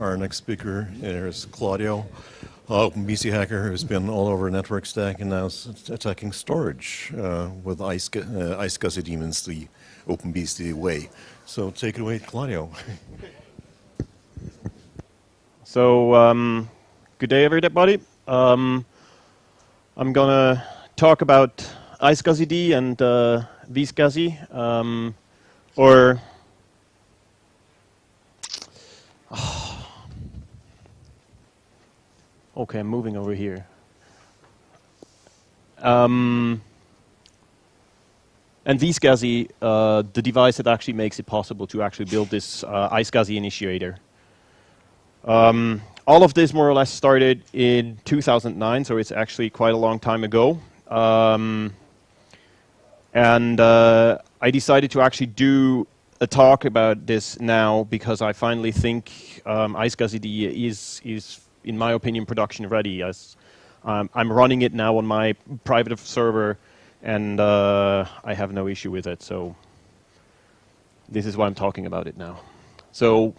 Our next speaker is Claudio, OpenBSD hacker who's been all over a network stack and now is attacking storage with iSCSI demons the OpenBSD way. So take it away, Claudio. So, good day, everybody. I'm gonna talk about iSCSI and vscsi, okay, I'm moving over here. And vscsi, the device that actually makes it possible to actually build this iSCSI initiator. All of this more or less started in 2009, so it's actually quite a long time ago. I decided to actually do a talk about this now because I finally think iSCSI is, in my opinion, production ready. As I'm running it now on my private server, and I have no issue with it. So this is why I'm talking about it now. So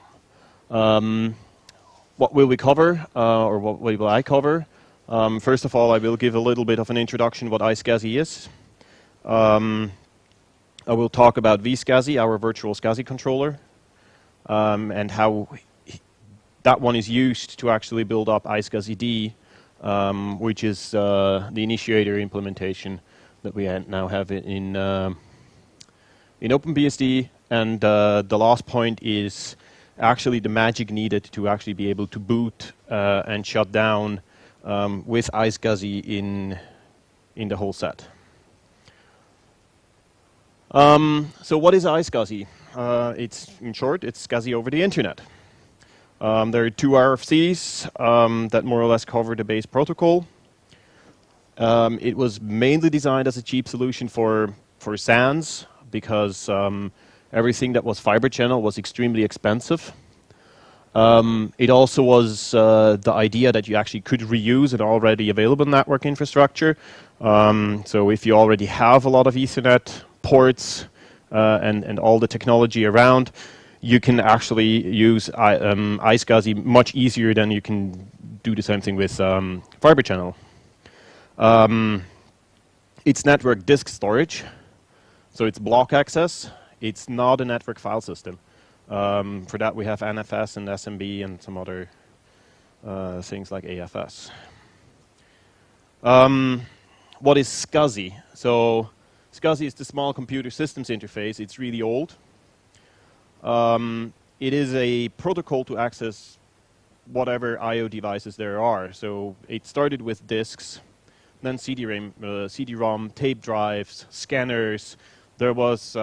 what will we cover, or what will I cover? First of all, I will give a little bit of an introduction what iSCSI is. I will talk about vscsi, our virtual SCSI controller, and how that one is used to actually build up iSCSI, which is the initiator implementation that we now have in OpenBSD. And the last point is actually the magic needed to actually be able to boot and shut down with iSCSI in the whole set. So what is iSCSI? It's, in short, it's SCSI over the internet. There are two RFCs that more or less cover the base protocol. It was mainly designed as a cheap solution for SANs because everything that was fiber channel was extremely expensive. It also was the idea that you actually could reuse an already available network infrastructure. So if you already have a lot of Ethernet ports and all the technology around, you can actually use iSCSI much easier than you can do the same thing with fiber channel. It's network disk storage, so it's block access. It's not a network file system. For that we have NFS and SMB and some other things like AFS. What is SCSI? So SCSI is the Small Computer Systems Interface. It's really old. It is a protocol to access whatever I/O devices there are. So it started with disks, then CD-ROM, tape drives, scanners. There was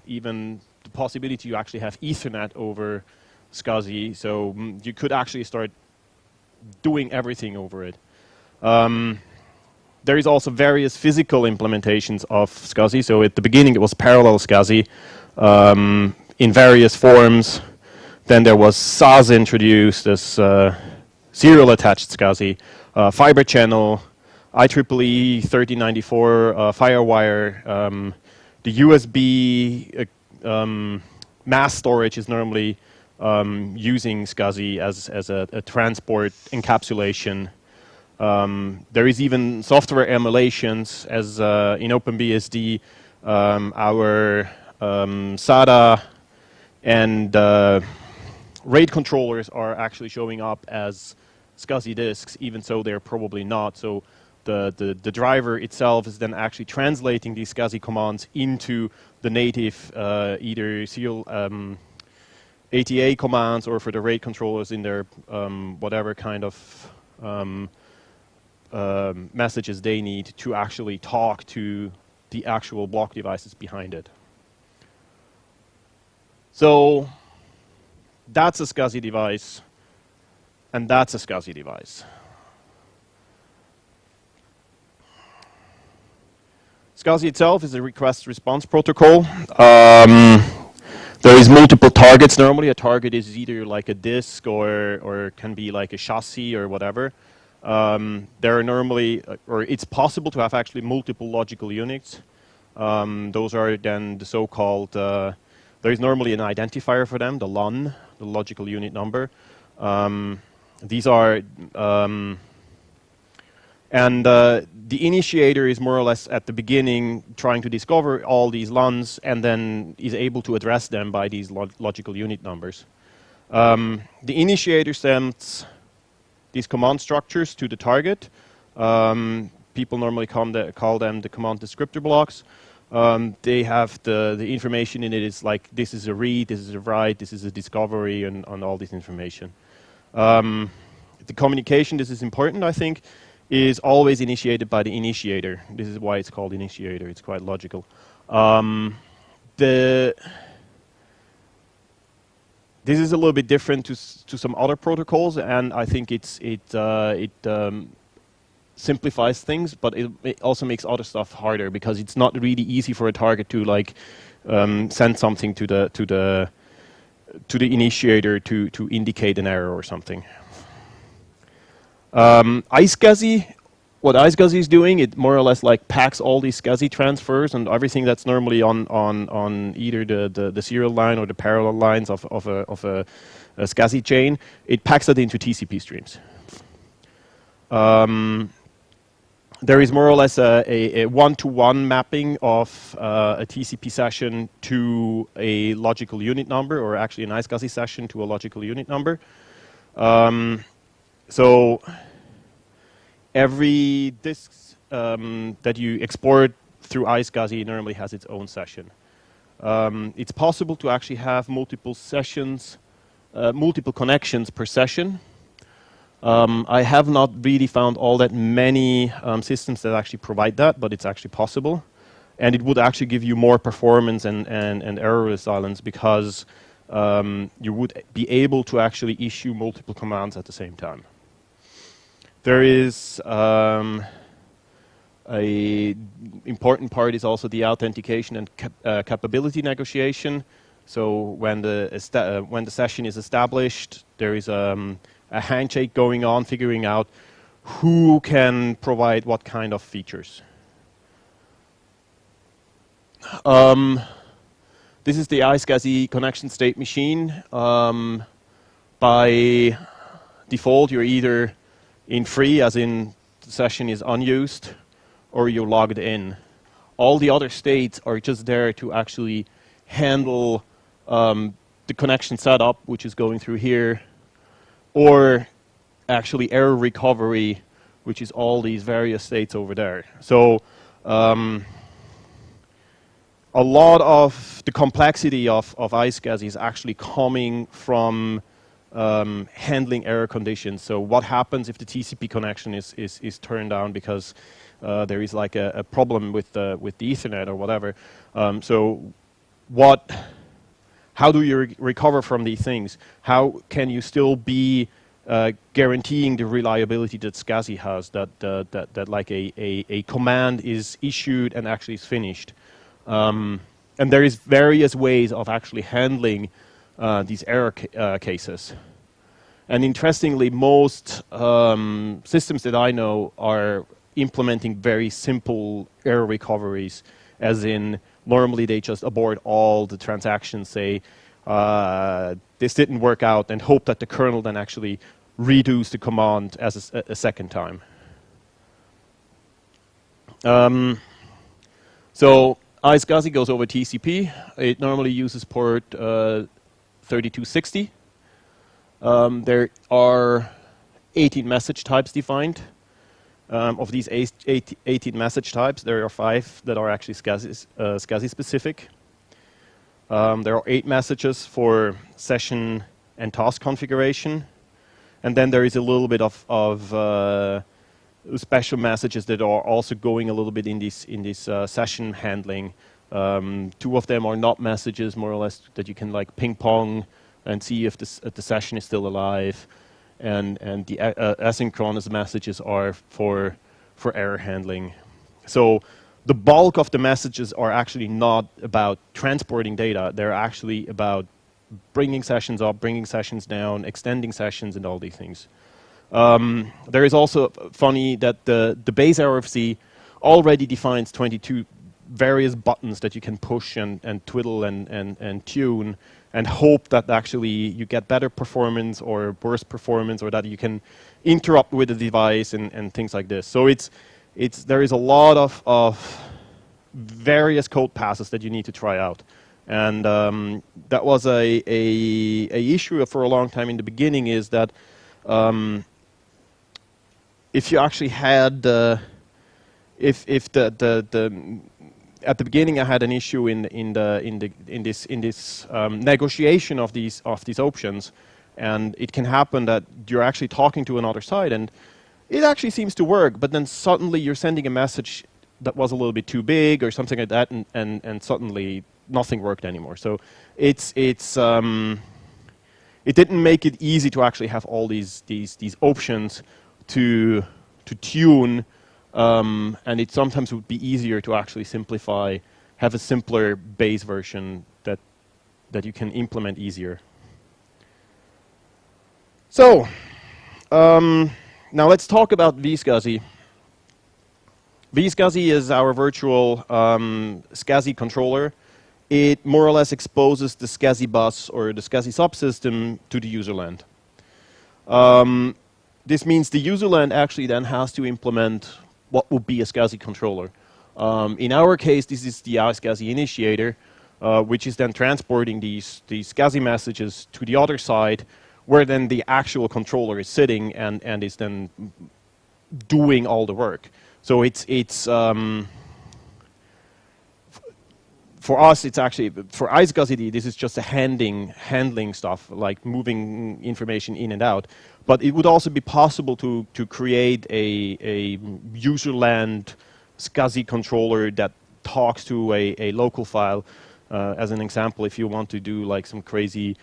even the possibility to actually have Ethernet over SCSI. So you could actually start doing everything over it. There is also various physical implementations of SCSI. So at the beginning it was parallel SCSI in various forms. Then there was SAS introduced as serial attached SCSI, fiber channel, IEEE 1394 FireWire. The USB mass storage is normally using SCSI as a transport encapsulation. There is even software emulations, as in OpenBSD, our SATA and RAID controllers are actually showing up as SCSI disks, even though they're probably not. So the driver itself is then actually translating these SCSI commands into the native either serial ATA commands, or for the RAID controllers in their whatever kind of messages they need to actually talk to the actual block devices behind it. So that's a SCSI device, and that's a SCSI device. SCSI itself is a request-response protocol. There is multiple targets. Normally, a target is either like a disk or can be like a chassis or whatever. There are normally, or it's possible to have actually multiple logical units. Those are then the so-called, there is normally an identifier for them, the LUN, the logical unit number. These are, the initiator is more or less at the beginning trying to discover all these LUNs and then is able to address them by these logical unit numbers. The initiator sends these command structures to the target. People normally call them the command descriptor blocks. They have the information in it. It's like this is a read, this is a write, this is a discovery, and on all this information. The communication, this is important, I think, is always initiated by the initiator. This is why it's called initiator. It's quite logical. This is a little bit different to some other protocols, and I think it simplifies things, but it also makes other stuff harder because it's not really easy for a target to like send something to the initiator to indicate an error or something. iSCSI, what iSCSI is doing, it more or less like packs all these SCSI transfers and everything that's normally on either the serial line or the parallel lines of a SCSI chain. It packs it into TCP streams. There is more or less a one-to-one mapping of a TCP session to a logical unit number, or actually an iSCSI session to a logical unit number. So every disk that you export through iSCSI normally has its own session. It's possible to actually have multiple sessions, multiple connections per session. I have not really found all that many systems that actually provide that, but it's actually possible. And it would actually give you more performance and error resilience because you would be able to actually issue multiple commands at the same time. There is a important part is also the authentication and capability negotiation. So when the session is established, there is a handshake going on, figuring out who can provide what kind of features. This is the iSCSI connection state machine. By default, you're either in free, as in the session is unused, or you're logged in. All the other states are just there to actually handle the connection setup, which is going through here, or actually error recovery, which is all these various states over there. So a lot of the complexity of iSCSI is actually coming from handling error conditions. So what happens if the TCP connection is turned down because there is like a problem with the Ethernet or whatever. How do you recover from these things? How can you still be guaranteeing the reliability that SCSI has, that like a command is issued and actually is finished? And there is various ways of actually handling these error cases. And interestingly, most systems that I know are implementing very simple error recoveries, as in normally they just abort all the transactions, say this didn't work out, and hope that the kernel then actually redoes the command as a second time. So iSCSI goes over TCP. It normally uses port 3260. There are 18 message types defined. Of these 18 message types, there are 5 that are actually SCSI specific. There are 8 messages for session and task configuration. And then there is a little bit of special messages that are also going a little bit in this session handling. 2 of them are not messages, more or less, that you can like ping pong and see if the session is still alive. And the asynchronous messages are for error handling. So the bulk of the messages are actually not about transporting data. They're actually about bringing sessions up, bringing sessions down, extending sessions, and all these things. There is also funny that the base RFC already defines 22 various buttons that you can push and twiddle and tune, and hope that actually you get better performance or worse performance, or that you can interrupt with the device and things like this. So there is a lot of various code passes that you need to try out. And that was a issue for a long time in the beginning, is that if you actually had at the beginning I had an issue in this negotiation of these options, and it can happen that you're actually talking to another side and it actually seems to work, but then suddenly you're sending a message that was a little bit too big or something like that, and suddenly nothing worked anymore. So it didn't make it easy to actually have all these options to tune. And it sometimes would be easier to actually simplify, have a simpler base version that you can implement easier. So, now let's talk about vscsi. vscsi is our virtual SCSI controller. It more or less exposes the SCSI bus or the SCSI subsystem to the userland. This means the userland actually then has to implement what would be a SCSI controller. In our case, this is the iSCSI initiator, which is then transporting these SCSI messages to the other side, where then the actual controller is sitting and is then doing all the work. So for us, it's actually, for iSCSI, this is just a handling stuff, like moving information in and out. But it would also be possible to create a userland SCSI controller that talks to a local file. As an example, if you want to do like some crazy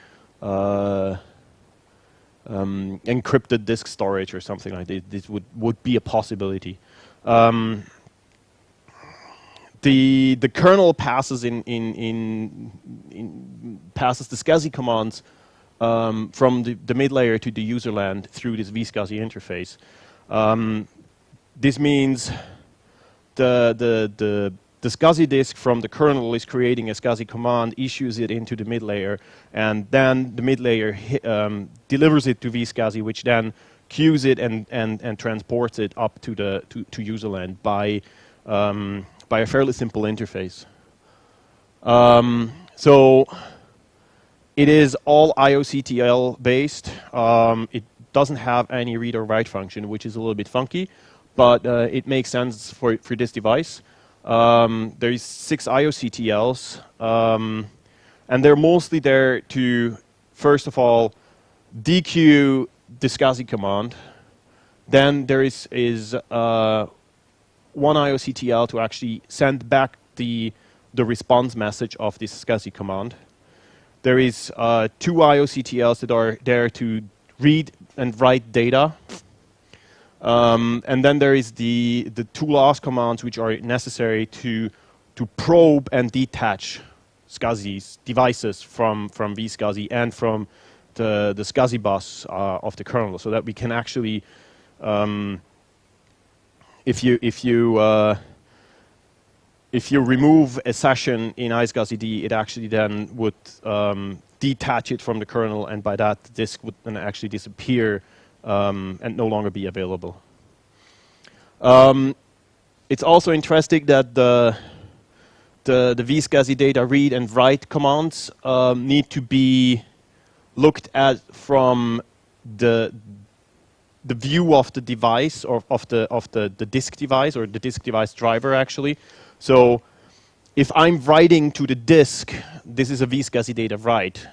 encrypted disk storage or something like this, this would be a possibility. The kernel passes passes the SCSI commands from the mid layer to the userland through this vscsi interface. This means the SCSI disk from the kernel is creating a SCSI command, issues it into the mid layer, and then the mid layer delivers it to vscsi, which then queues it and transports it up to userland by a fairly simple interface. So it is all ioctl based. It doesn't have any read or write function, which is a little bit funky, but it makes sense for this device. There's 6 ioctls, and they're mostly there to, first of all, dequeue the SCSI command. Then there is one ioctl to actually send back the response message of this SCSI command. There is 2 ioctls that are there to read and write data. And then there is the 2 last commands which are necessary to probe and detach SCSI's devices from vscsi and from the SCSI bus of the kernel, so that we can actually, if you remove a session in iSCSI, it actually then would detach it from the kernel, and by that the disk would then actually disappear and no longer be available. It's also interesting that the vscsi data read and write commands need to be looked at from the view of the device, or of the disk device, or the disk device driver actually. So if I'm writing to the disk, this is a vscsi data write.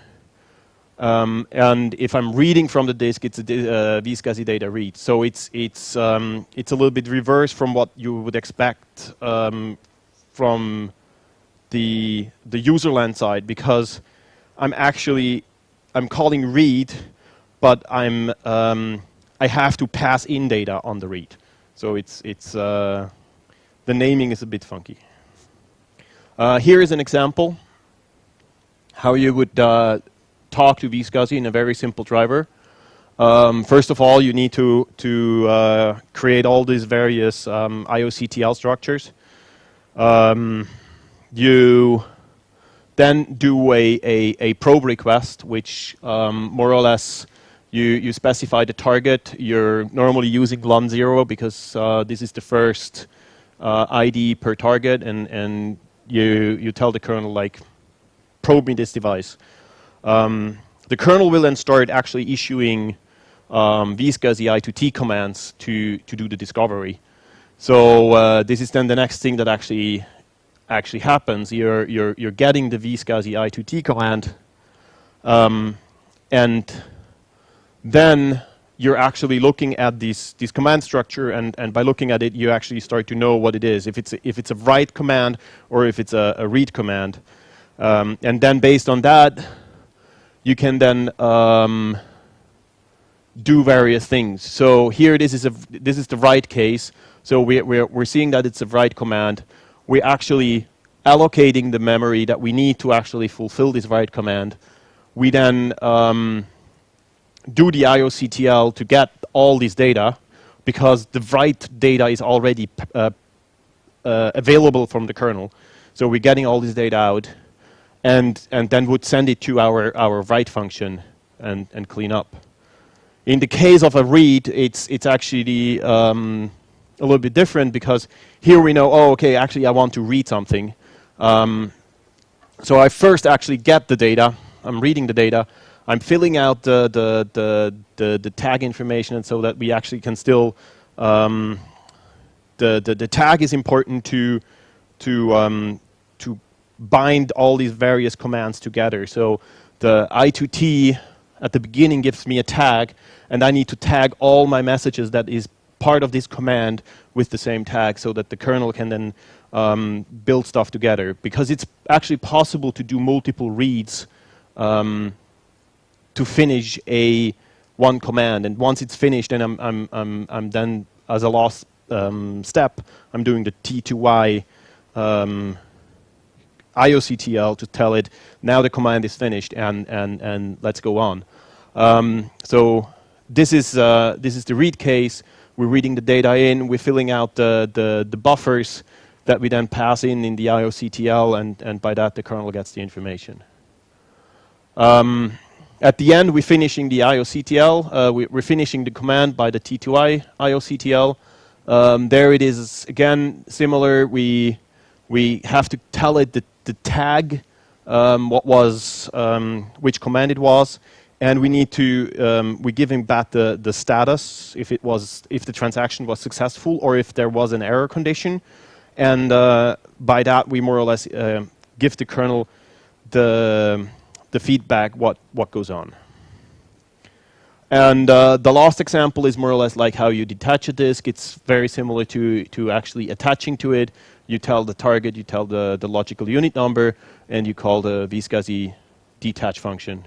And if I'm reading from the disk, it's a vscsi data read. So it's a little bit reverse from what you would expect from the userland side, because I'm calling read, but I have to pass in data on the read. So the naming is a bit funky. Here is an example how you would talk to vscsi in a very simple driver. First of all, you need to create all these various ioctl structures. You then do a probe request, which more or less you specify the target. You're normally using lun0 because this is the first ID per target, and you tell the kernel, like, probe me this device. The kernel will then start actually issuing vscsi I2T commands to do the discovery. So this is then the next thing that actually happens. You're getting the vscsi I2T command, and then you're actually looking at this command structure, and by looking at it, you actually start to know what it is. If it's a write command or if it's a read command, and then based on that, you can then do various things. So here, this is the write case. So we're seeing that it's a write command. We're actually allocating the memory that we need to actually fulfill this write command. We then do the ioctl to get all this data, because the write data is already available from the kernel. So we're getting all this data out, and then would send it to our write function and clean up. In the case of a read, it's actually a little bit different, because here we know, oh, okay, actually I want to read something. So I first actually get the data. I'm reading the data. I'm filling out the tag information, and so that we actually can still the tag is important to bind all these various commands together. So the I2T at the beginning gives me a tag, and I need to tag all my messages that is part of this command with the same tag, so that the kernel can then build stuff together. Because it's actually possible to do multiple reads to finish one command, and once it's finished, then I'm then, as a last step, I'm doing the T2Y ioctl to tell it now the command is finished, and let's go on. So this is the read case. We're reading the data in. We're filling out the buffers that we then pass in the ioctl, and by that the kernel gets the information. At the end, we're finishing the ioctl. We're finishing the command by the T2I ioctl. There it is again, similar. We have to tell it the tag, what was which command it was, and we need to we're giving back the status if the transaction was successful or if there was an error condition, and by that we more or less give the kernel the feedback what goes on. And the last example is more or less like how you detach a disk. It's very similar to actually attaching to it. You tell the target, you tell the logical unit number, and you call the vscsi detach function.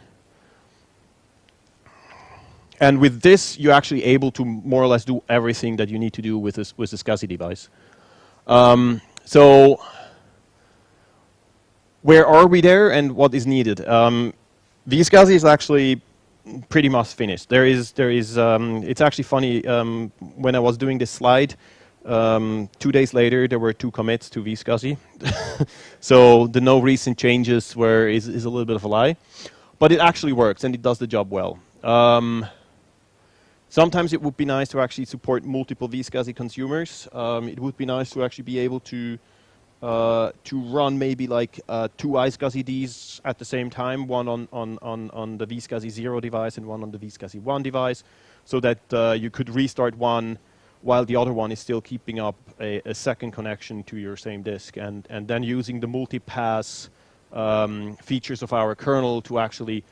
And with this, you're actually able to more or less do everything that you need to do with the SCSI device. So where are we there, and what is needed? vscsi is actually pretty much finished. It's actually funny, when I was doing this slide, 2 days later there were 2 commits to vscsi. So the no recent changes is a little bit of a lie. But it actually works, and it does the job well. Sometimes it would be nice to actually support multiple vscsi consumers. It would be nice to actually be able to run maybe like 2 iSCSIDs at the same time, one on the vscsi0 device and one on the vscsi1 device, so that you could restart one while the other one is still keeping up a second connection to your same disk, and then using the multipass features of our kernel to actually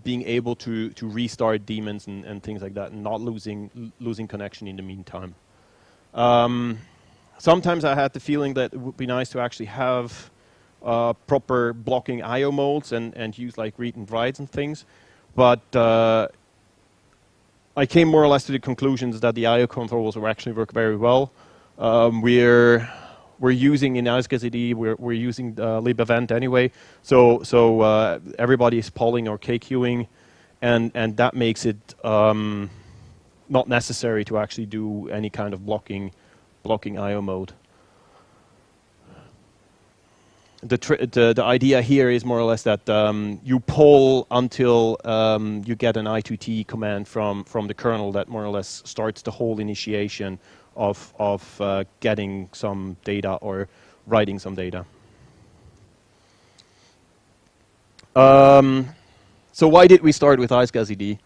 being able to restart daemons and things like that, and not losing connection in the meantime. Sometimes I had the feeling that it would be nice to actually have proper blocking I/O modes and use like read and writes and things, but I came more or less to the conclusions that the I/O controls will actually work very well. We're using in iSCSID, we're using libevent anyway, so everybody is polling or k-queuing, and that makes it not necessary to actually do any kind of blocking I/O mode. the idea here is more or less that you poll until you get an I2T command from the kernel that more or less starts the whole initiation of getting some data or writing some data. So why did we start with iSCSI?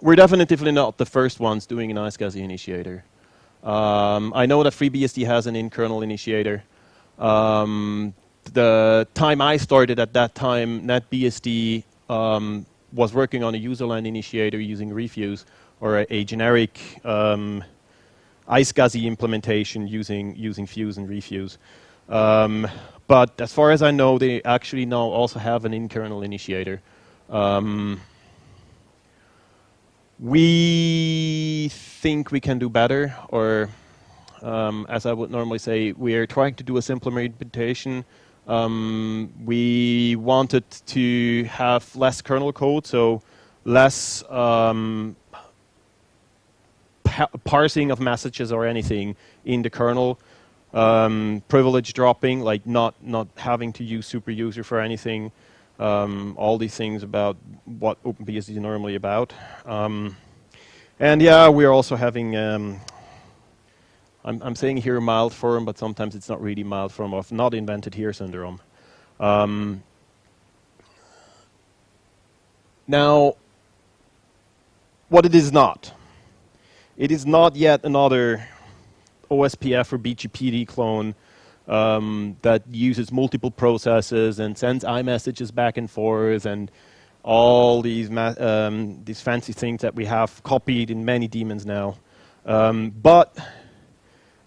We're definitively not the first ones doing an iSCSI initiator. I know that FreeBSD has an in-kernel initiator. The time I started at that time, NetBSD was working on a userland initiator using Refuse, or a generic iSCSI implementation using Fuse and Refuse. But as far as I know, they actually now also have an in-kernel initiator. We think we can do better, or as I would normally say, we are trying to do a simpler implementation. We wanted to have less kernel code, so less parsing of messages or anything in the kernel. Privilege dropping, like not having to use super user for anything. All these things about what OpenBSD is normally about. And yeah, we're also having, I'm saying here mild form, but sometimes it's not really mild form of not invented here syndrome. Now, what it is not yet another OSPF or BGPD clone that uses multiple processes and sends iMessages back and forth and all these fancy things that we have copied in many daemons now. But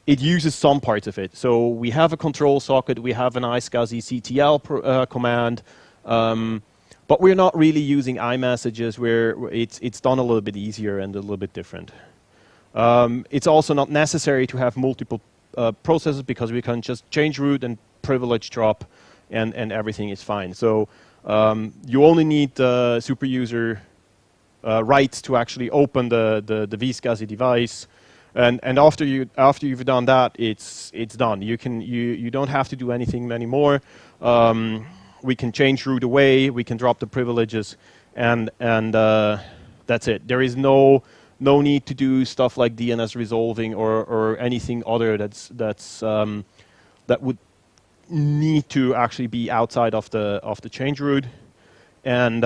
it uses some parts of it. So we have a control socket, we have an iSCSI4 command, but we're not really using iMessages where it's done a little bit easier and a little bit different. It's also not necessary to have multiple processes because we can just change root and privilege drop and everything is fine. So you only need the super user rights to actually open the vscsi device, and after you've done that, it's done. You don't have to do anything anymore. We can change root away, we can drop the privileges, and that's it. There is no need to do stuff like DNS resolving or anything other that would need to actually be outside of the change root. And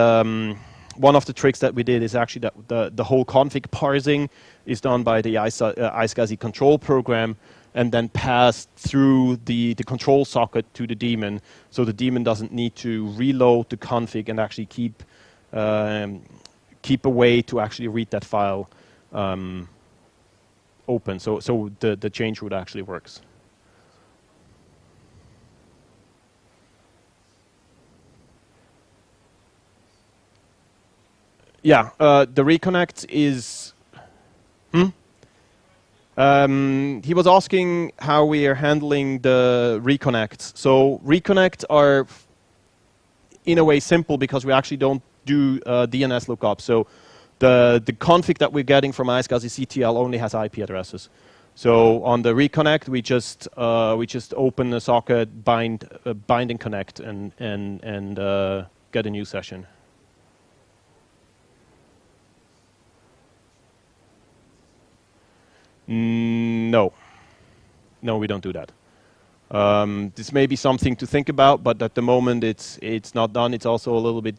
one of the tricks that we did is actually that the whole config parsing is done by the iSCSI control program and then passed through the control socket to the daemon, so the daemon doesn't need to reload the config and actually keep a way to actually read that file open. So the change root actually works. Yeah, the reconnect is. He was asking how we are handling the reconnects. So reconnects are, in a way, simple because we actually don't do DNS lookup. So the config that we're getting from iSCSI4 only has IP addresses. So on the reconnect, we just open a socket, bind and connect, and get a new session. No, we don't do that. This may be something to think about, but at the moment it's not done. It's also a little bit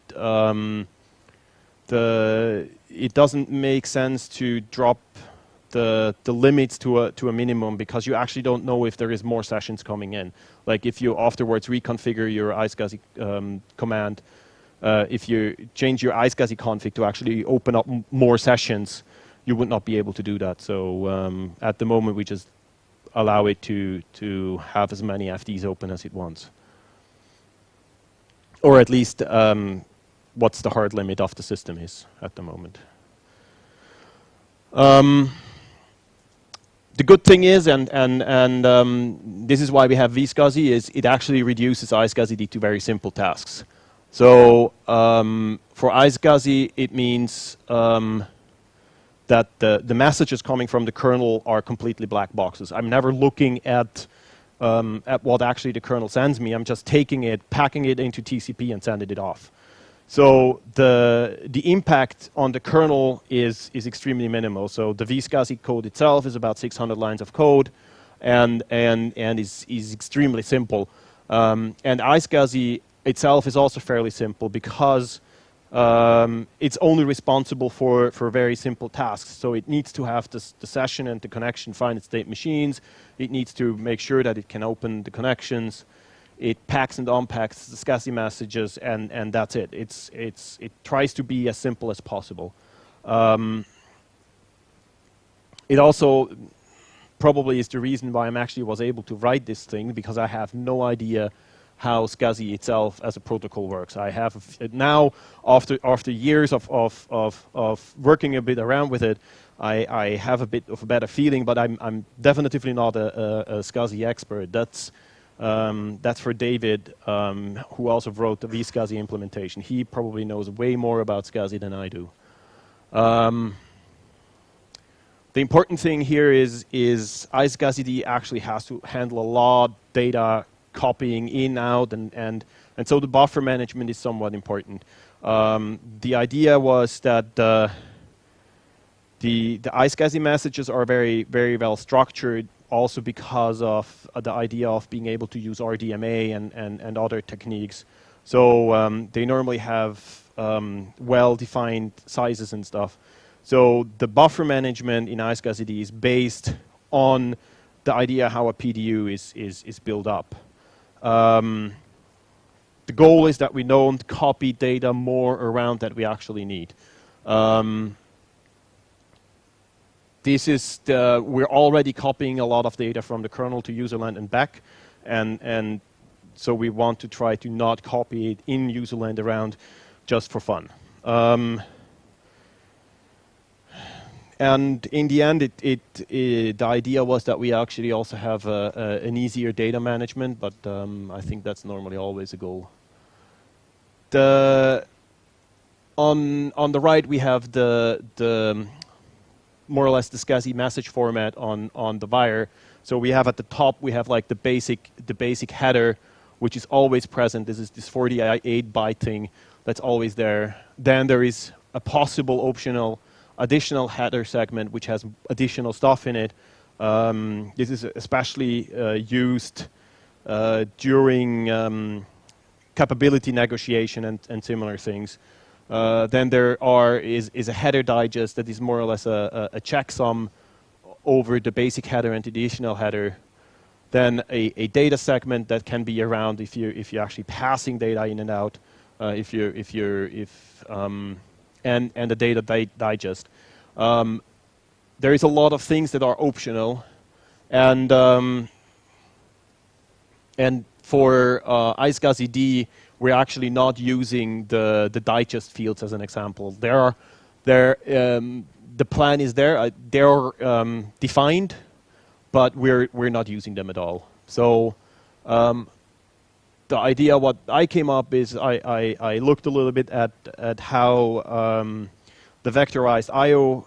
it doesn't make sense to drop the limits to a minimum because you actually don't know if there is more sessions coming in. Like if you afterwards reconfigure your iSCSI command, if you change your iSCSI config to actually open up more sessions, you would not be able to do that. So at the moment, we just allow it to have as many FDs open as it wants. Or at least what's the hard limit of the system is at the moment. The good thing is, and this is why we have vscsi, is it actually reduces iSCSI to very simple tasks. So for iSCSI, it means that the messages coming from the kernel are completely black boxes. I'm never looking at at what actually the kernel sends me. I'm just taking it, packing it into TCP and sending it off. So the impact on the kernel is extremely minimal. So the vscsi code itself is about 600 lines of code, and is extremely simple. And iSCSI itself is also fairly simple because it's only responsible for very simple tasks. So it needs to have the session and the connection find its state machines. It needs to make sure that it can open the connections. It packs and unpacks the SCSI messages, and that's it. It tries to be as simple as possible. It also probably is the reason why I actually was able to write this thing, because I have no idea how SCSI itself as a protocol works. I have now, after years of working a bit around with it, I have a bit of a better feeling, but I'm definitively not a SCSI expert. That's for David, who also wrote the vscsi implementation. He probably knows way more about SCSI than I do. The important thing here is iSCSI actually has to handle a lot of data copying in, out, and so the buffer management is somewhat important. The idea was that the iSCSI messages are very, very well structured, also because of the idea of being able to use RDMA and other techniques. So they normally have well-defined sizes and stuff. So the buffer management in iSCSI is based on the idea how a PDU is built up. The goal is that we don't copy data more around that we actually need. This is we're already copying a lot of data from the kernel to userland and back, and so we want to try to not copy it in userland around just for fun. And in the end, the idea was that we actually also have an easier data management, but I think that's normally always a goal. On the right, we have the more or less the SCSI message format on the wire. So we have at the top, we have like the basic header, which is always present. This is this 48-byte thing that's always there. Then there is a possible optional additional header segment which has additional stuff in it. This is especially used during capability negotiation and similar things. Then there is a header digest that is more or less a checksum over the basic header and the additional header. Then a data segment that can be around if you're actually passing data in and out, and the data digest. There is a lot of things that are optional, and for iSCSI, we're actually not using the digest fields as an example. The plan is there. They're defined, but we're not using them at all. So the idea, what I came up is, I looked a little bit at how the vectorized I/O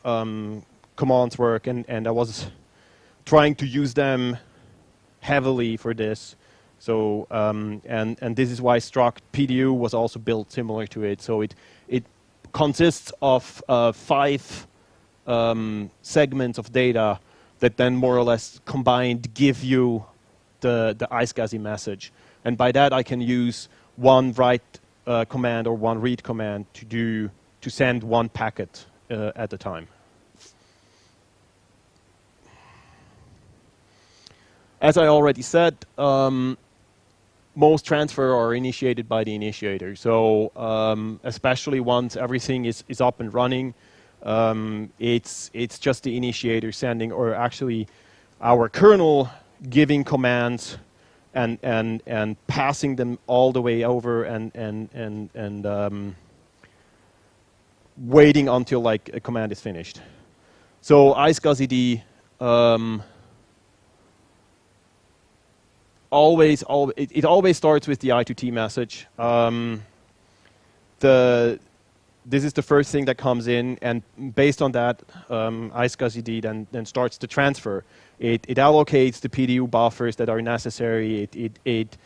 commands work, and I was trying to use them heavily for this. So and this is why struct PDU was also built similar to it. So it consists of 5 segments of data that then more or less combined give you the iSCSI message. And by that I can use one write command or one read command to send one packet at a time. As I already said, most transfer are initiated by the initiator. So especially once everything is up and running, it's just the initiator sending, or actually our kernel giving commands and passing them all the way over and waiting until like a command is finished. So iSCSI it always starts with the I2T message. The this is the first thing that comes in, and based on that, iSCSI then starts the transfer. It allocates the PDU buffers that are necessary. It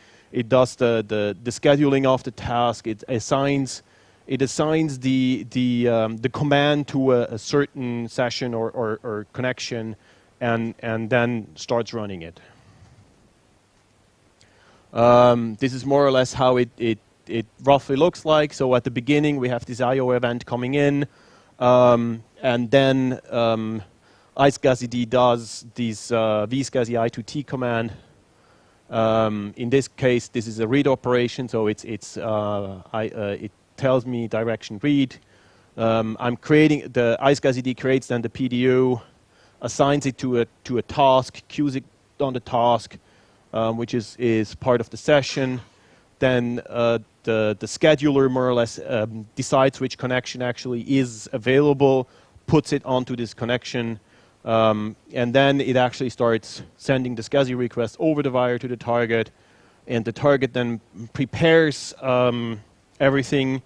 does the scheduling of the task. It assigns the command to a certain session or connection, and then starts running it. This is more or less how it roughly looks like. So at the beginning, we have this I/O event coming in, and then iSCSI does this vscsi4 command. In this case, this is a read operation, so it tells me direction read. I'm creating the iSCSI creates then the PDU, assigns it to a task, queues it on the task, which is part of the session. Then the scheduler more or less decides which connection actually is available, puts it onto this connection, and then it actually starts sending the skazhi request over the wire to the target, and the target then prepares everything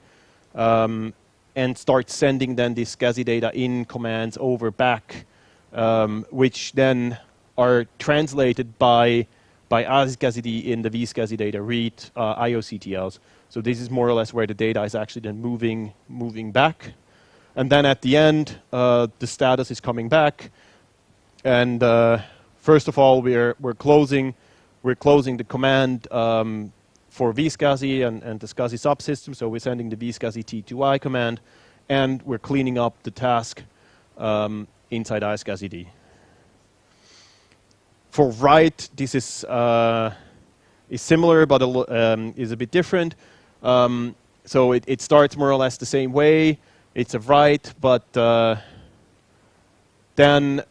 and starts sending then the SCSI data in commands over back, which then are translated by iSCSI in the vscsi data read ioctls. So this is more or less where the data is actually then moving back. And then at the end, the status is coming back. And first of all, we're closing the command for vscsi and the SCSI subsystem. So we're sending the vscsi4 command, and we're cleaning up the task inside iSCSI. For write, this is similar, but is a bit different. So it starts more or less the same way. It's a write, but then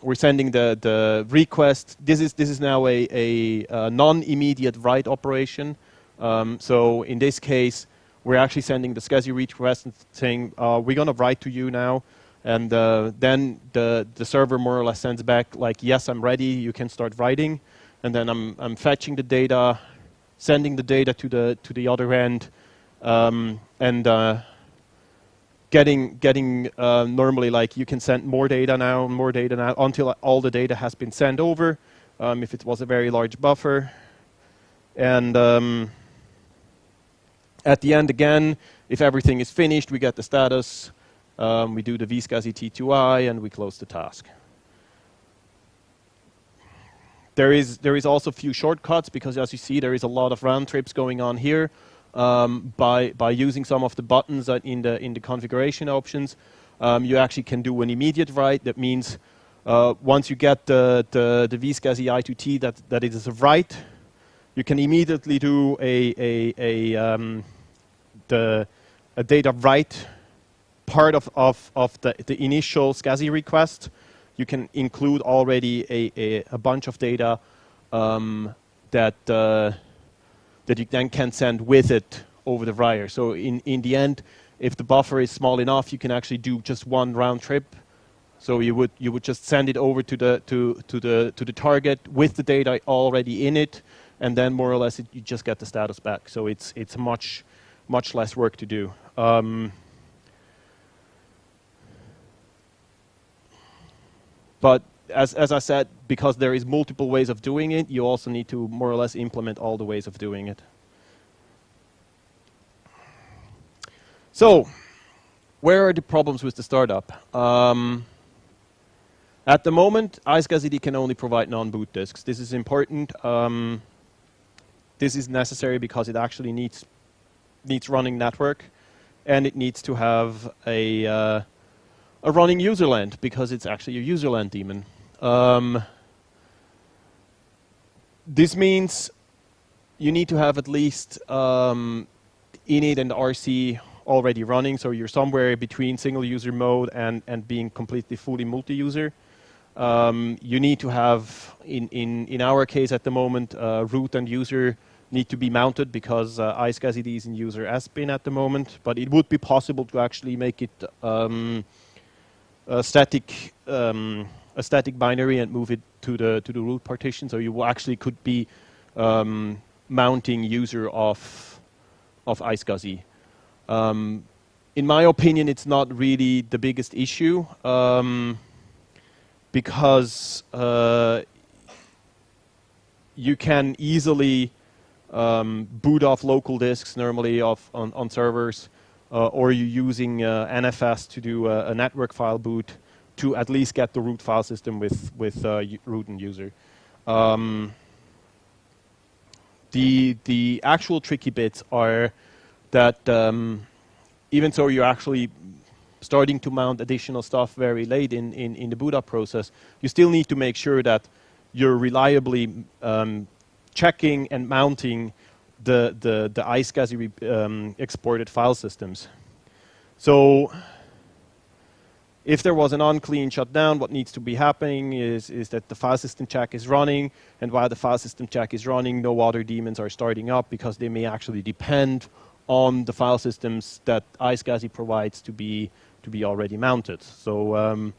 we're sending the request. This is now a non-immediate write operation. So in this case, we're actually sending the SCSI request and saying, we're going to write to you now. And then the server more or less sends back like, yes, I'm ready, you can start writing. And then I'm fetching the data, sending the data to the other end, and getting normally like you can send more data now until all the data has been sent over, if it was a very large buffer. And at the end again, if everything is finished, we get the status. We do the vscsi4 and we close the task. There is also a few shortcuts because, as you see, there is a lot of round trips going on here. By using some of the buttons in the configuration options, you actually can do an immediate write. That means once you get the vscsi4 that it is a write, you can immediately do a data write part of the initial SCSI request. You can include already a bunch of data that you then can send with it over the wire. So in the end, if the buffer is small enough, you can actually do just one round trip. So you would just send it over to the target with the data already in it, and then more or less you just get the status back. So it's much less work to do. But as I said, because there is multiple ways of doing it, you also need to more or less implement all the ways of doing it. So, where are the problems with the startup? At the moment, iSCSI can only provide non-boot disks. This is important. This is necessary because it actually needs running network, and it needs to have a running userland, because it's actually a userland daemon. This means you need to have at least init and RC already running, so you're somewhere between single user mode and being completely fully multi-user. You need to have, in our case at the moment, root and user need to be mounted because iSCSI is in user SBIN at the moment, but it would be possible to actually make it a static binary and move it to the root partition, so you actually could be mounting user of iSCSI. in my opinion, it's not really the biggest issue because you can easily boot off local disks normally on servers, or you're using NFS to do a network file boot to at least get the root file system with root and user. The actual tricky bits are that even though you're actually starting to mount additional stuff very late in the boot up process, you still need to make sure that you're reliably checking and mounting the iSCSI exported file systems. So if there was an unclean shutdown, what needs to be happening is that the file system check is running, and while the file system check is running, no other daemons are starting up because they may actually depend on the file systems that iSCSI provides to be already mounted. So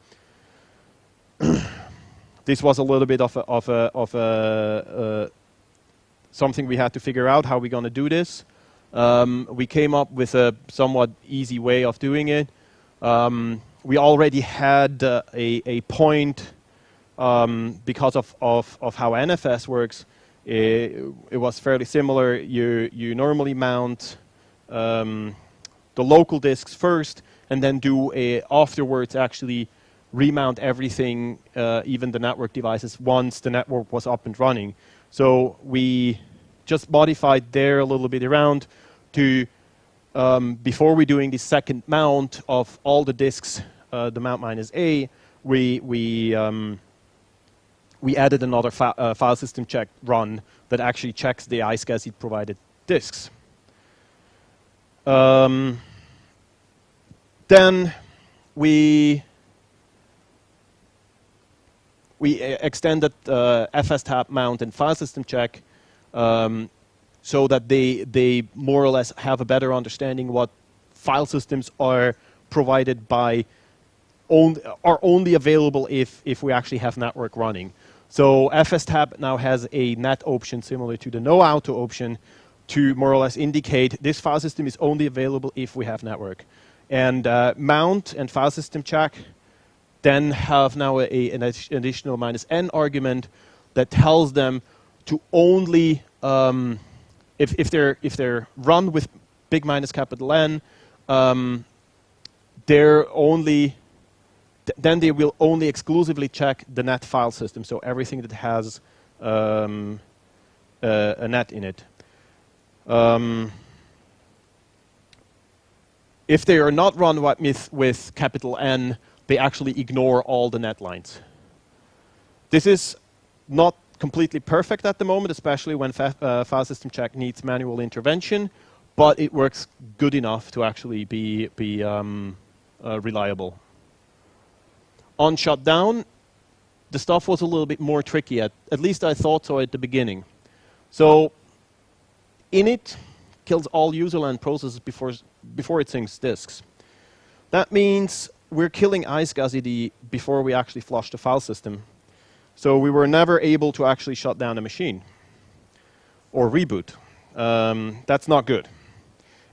this was a little bit of something we had to figure out how we're going to do this. We came up with a somewhat easy way of doing it. We already had a point because of how NFS works. It was fairly similar. You normally mount the local disks first, and then do afterwards actually remount everything, even the network devices, once the network was up and running. So we just modified there a little bit around to, before we're doing the second mount of all the disks, the mount minus A, we added another file system check run that actually checks the iSCSI provided disks. Then we extended fstab mount and file system check so that they more or less have a better understanding what file systems are provided by, are only available if we actually have network running. So fstab now has a net option similar to the no auto option to more or less indicate this file system is only available if we have network. And mount and file system check then have now an additional -n argument that tells them to only, if they're run with big minus capital N, they're only, then they will only exclusively check the net file system, so everything that has a net in it. If they are not run with capital N, they actually ignore all the net lines. This is not completely perfect at the moment, especially when file system check needs manual intervention, but it works good enough to actually be reliable. On shutdown, the stuff was a little bit more tricky, at least I thought so at the beginning. So init kills all userland processes before it syncs disks. That means we're killing iSCSI before we actually flush the file system. So we were never able to actually shut down a machine or reboot. That's not good.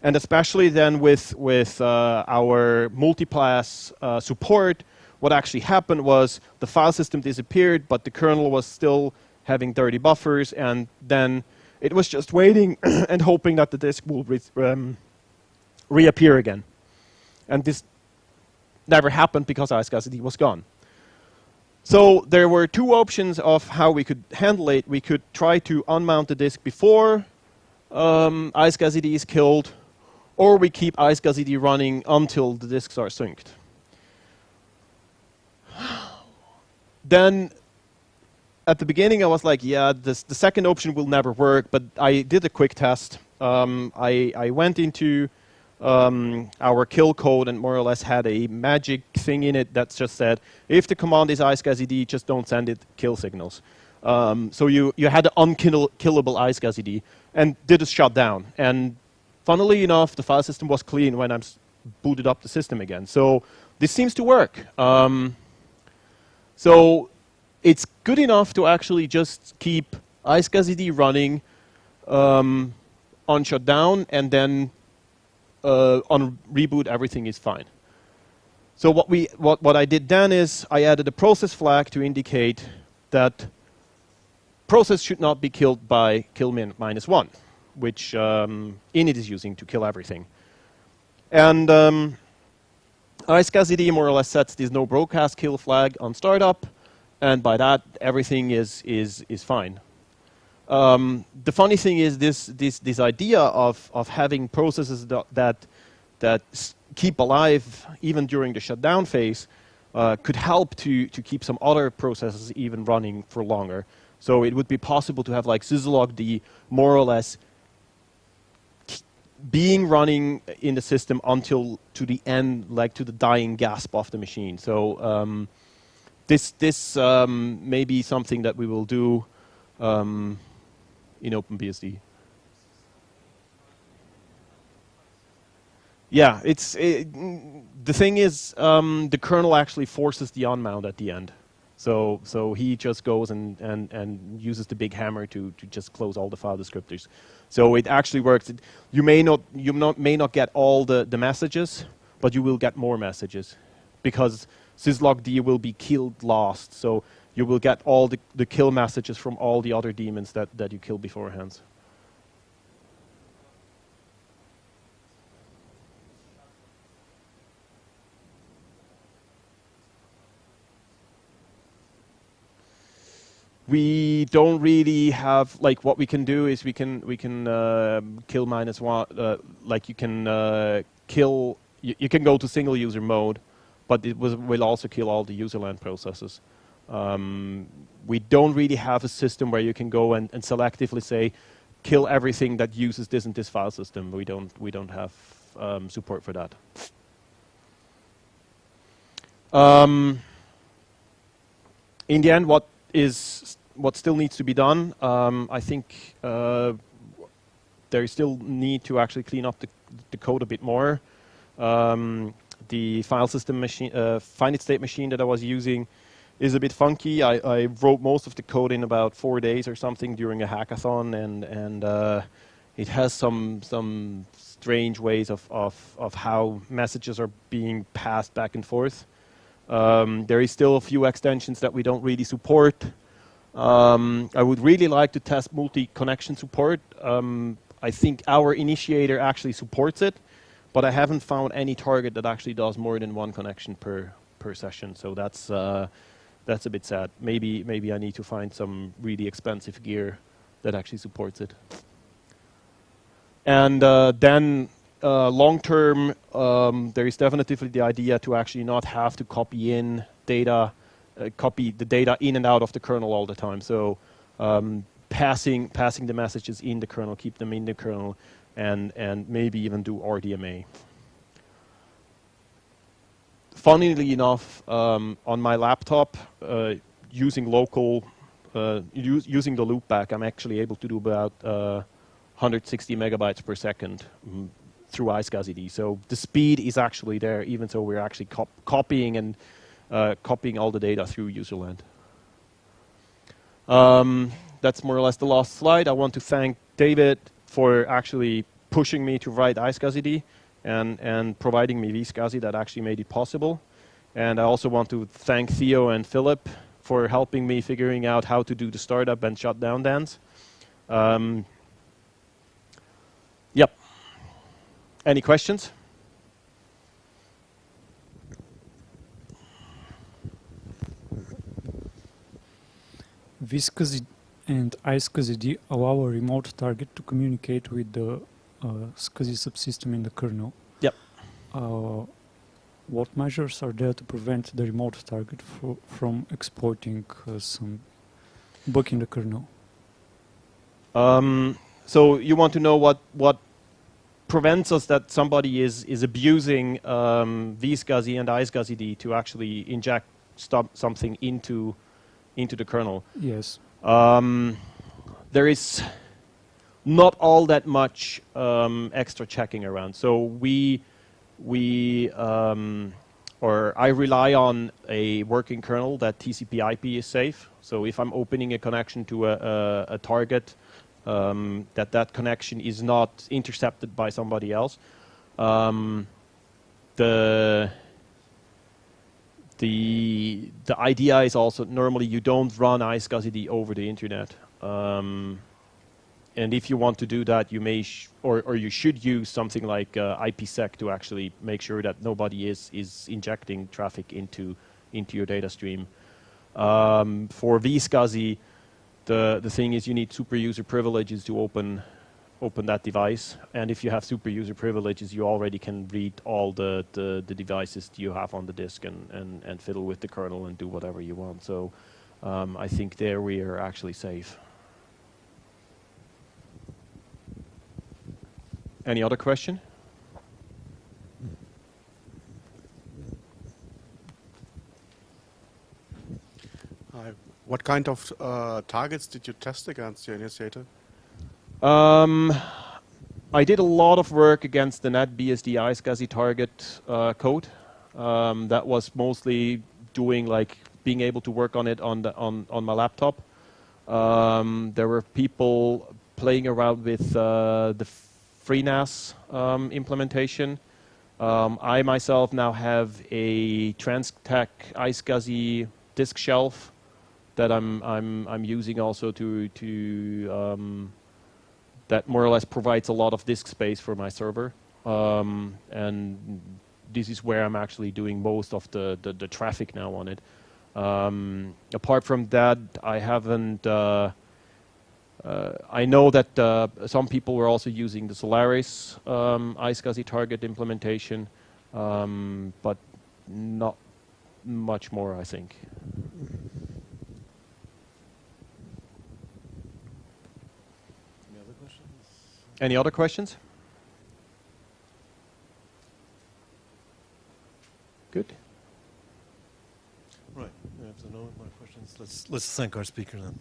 And especially then with our multipass support, what actually happened was the file system disappeared, but the kernel was still having dirty buffers, and then it was just waiting and hoping that the disk will reappear again. And this never happened because iSCSI was gone. So there were two options of how we could handle it. We could try to unmount the disk before iSCSI is killed, or we keep iSCSI running until the disks are synced. Then at the beginning I was like, yeah, the second option will never work, but I did a quick test. I went into our kill code and more or less had a magic thing in it that just said, if the command is iSCSI, just don't send it kill signals. So you had an unkillable iSCSI and did a shutdown. And funnily enough, the file system was clean when I booted up the system again. So this seems to work. So it's good enough to actually just keep iSCSI running on shutdown and then on reboot, everything is fine. So what I did then is I added a process flag to indicate that process should not be killed by kill -1, which init is using to kill everything. And iSCSI more or less sets this no broadcast kill flag on startup, and by that everything is fine. The funny thing is this idea of having processes that keep alive even during the shutdown phase could help to keep some other processes even running for longer. So it would be possible to have like syslog-d more or less being running in the system until to the end, like to the dying gasp of the machine. So this may be something that we will do in OpenBSD. Yeah, the thing is, the kernel actually forces the unmount at the end. So he just goes and uses the big hammer to just close all the file descriptors. So it actually works. You may not get all the messages, but you will get more messages because syslog-d will be killed last. So you will get all the kill messages from all the other daemons that you killed beforehand. We don't really have, like, what we can do is we can kill -1, like you can kill, you can go to single user mode, but it will also kill all the userland processes. We don't really have a system where you can go and selectively say, kill everything that uses this and this file system. We don't have support for that. In the end, what still needs to be done, I think there is still need to actually clean up the code a bit more. The file system machine, finite state machine that I was using is a bit funky. I wrote most of the code in about 4 days or something during a hackathon, and it has some strange ways of how messages are being passed back and forth. There is still a few extensions that we don't really support. I would really like to test multi-connection support. I think our initiator actually supports it, but I haven't found any target that actually does more than 1 connection per session. So that's a bit sad. Maybe I need to find some really expensive gear that actually supports it. And then long term, there is definitely the idea to actually not have to copy in data. Copy the data in and out of the kernel all the time. So passing the messages in the kernel, keep them in the kernel, and maybe even do RDMA. Funnily enough, on my laptop, using local, using the loopback, I'm actually able to do about 160 megabytes per second through iSCSI. So the speed is actually there, even though we're actually copying and copying all the data through userland. That's more or less the last slide. I want to thank David for actually pushing me to write iSCSI and providing me vscsi that actually made it possible. And I also want to thank Theo and Philip for helping me figuring out how to do the startup and shutdown dance. Yep. Any questions? vscsi and iSCSI allow a remote target to communicate with the SCSI subsystem in the kernel. Yep. What measures are there to prevent the remote target from exploiting some bug in the kernel? So you want to know what prevents us that somebody is abusing vscsi and iSCSI to actually inject something into the kernel? Yes. There is not all that much extra checking around. So I rely on a working kernel that TCP/IP is safe. So if I'm opening a connection to a target, that connection is not intercepted by somebody else. The idea is also normally you don't run iSCSI over the internet. And if you want to do that, you may or you should use something like IPsec to actually make sure that nobody is injecting traffic into your data stream. For vscsi, the thing is you need super user privileges to open that device, and if you have super user privileges, you already can read all the devices you have on the disk and fiddle with the kernel and do whatever you want. So I think there we are actually safe. Any other question? What kind of targets did you test against your initiator? I did a lot of work against the NetBSD iSCSI target code. That was mostly doing like being able to work on it on my laptop. There were people playing around with the FreeNAS implementation. I myself now have a TransTech iSCSI disk shelf that I'm using also to that more or less provides a lot of disk space for my server, and this is where I'm actually doing most of the traffic now on it. Apart from that, I haven't. I know that some people were also using the Solaris iSCSI target implementation, but not much more, I think. Any other questions? Good. Right. I have to know my questions. Let's thank our speaker then.